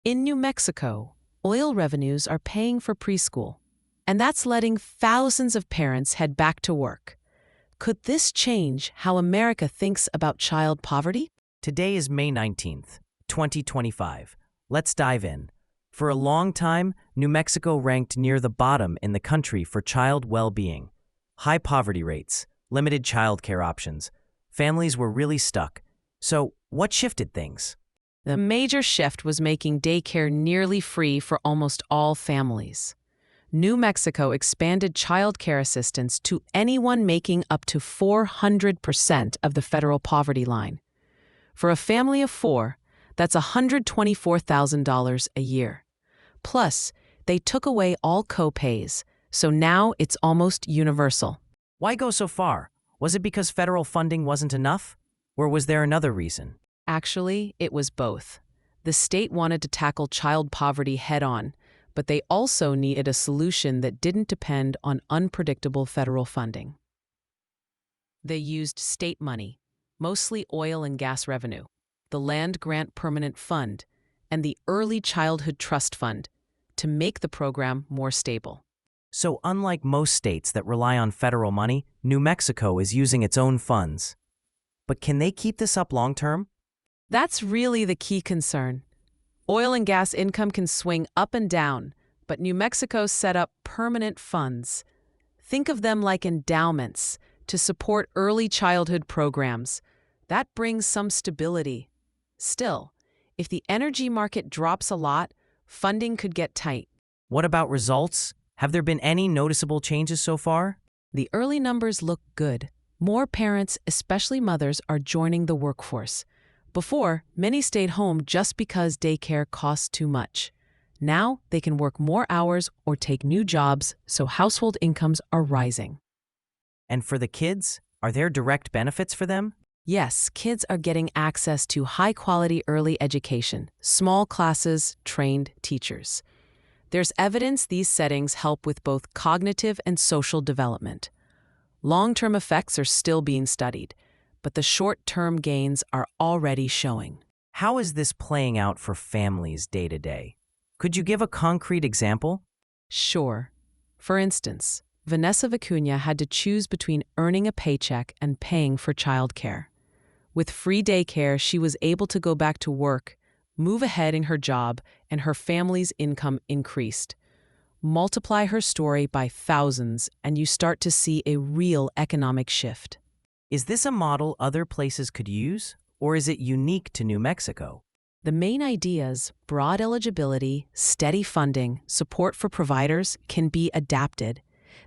In New Mexico, oil revenues are paying for preschool, and that's letting thousands of parents head back to work. Could this change how America thinks about child poverty? Today is May 19th, 2025. Let's dive in. For a long time, New Mexico ranked near the bottom in the country for child well-being. High poverty rates, limited childcare options. Families were really stuck. So, what shifted things? The major shift was making daycare nearly free for almost all families. New Mexico expanded child care assistance to anyone making up to 400% of the federal poverty line. For a family of 4, that's $124,000 a year. Plus, they took away all co-pays, so now it's almost universal. Why go so far? Was it because federal funding wasn't enough? Or was there another reason? Actually, it was both. The state wanted to tackle child poverty head-on, but they also needed a solution that didn't depend on unpredictable federal funding. They used state money, mostly oil and gas revenue, the Land Grant Permanent Fund, and the Early Childhood Trust Fund to make the program more stable. So unlike most states that rely on federal money, New Mexico is using its own funds. But can they keep this up long-term? That's really the key concern. Oil and gas income can swing up and down, but New Mexico set up permanent funds. Think of them like endowments to support early childhood programs. That brings some stability. Still, if the energy market drops a lot, funding could get tight. What about results? Have there been any noticeable changes so far? The early numbers look good. More parents, especially mothers, are joining the workforce. Before, many stayed home just because daycare costs too much. Now, they can work more hours or take new jobs, so household incomes are rising. And for the kids, are there direct benefits for them? Yes, kids are getting access to high-quality early education, small classes, trained teachers. There's evidence these settings help with both cognitive and social development. Long-term effects are still being studied, but the short-term gains are already showing. How is this playing out for families day to day? Could you give a concrete example? Sure. For instance, Vanessa Vicuña had to choose between earning a paycheck and paying for childcare. With free daycare, she was able to go back to work, move ahead in her job, and her family's income increased. Multiply her story by thousands, and you start to see a real economic shift. Is this a model other places could use, or is it unique to New Mexico? The main ideas, broad eligibility, steady funding, support for providers, can be adapted.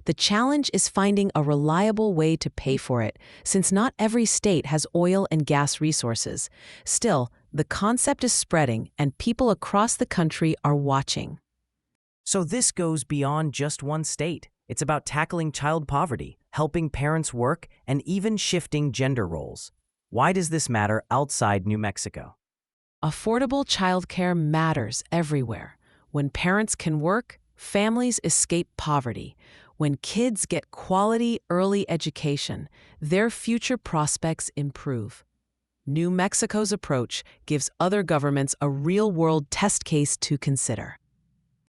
The challenge is finding a reliable way to pay for it, since not every state has oil and gas resources. Still, the concept is spreading, and people across the country are watching. So this goes beyond just one state. It's about tackling child poverty, helping parents work, and even shifting gender roles. Why does this matter outside New Mexico? Affordable childcare matters everywhere. When parents can work, families escape poverty. When kids get quality early education, their future prospects improve. New Mexico's approach gives other governments a real-world test case to consider.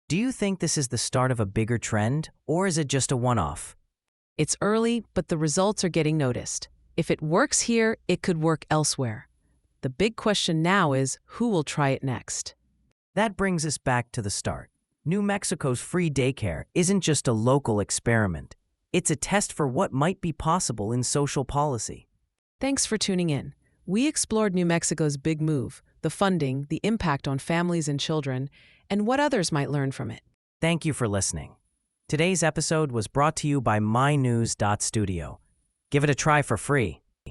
Do you think this is the start of a bigger trend, or is it just a one-off? It's early, but the results are getting noticed. If it works here, it could work elsewhere. The big question now is, who will try it next? That brings us back to the start. New Mexico's free daycare isn't just a local experiment. It's a test for what might be possible in social policy. Thanks for tuning in. We explored New Mexico's big move, the funding, the impact on families and children, and what others might learn from it. Thank you for listening. Today's episode was brought to you by mynews.studio. Give it a try for free.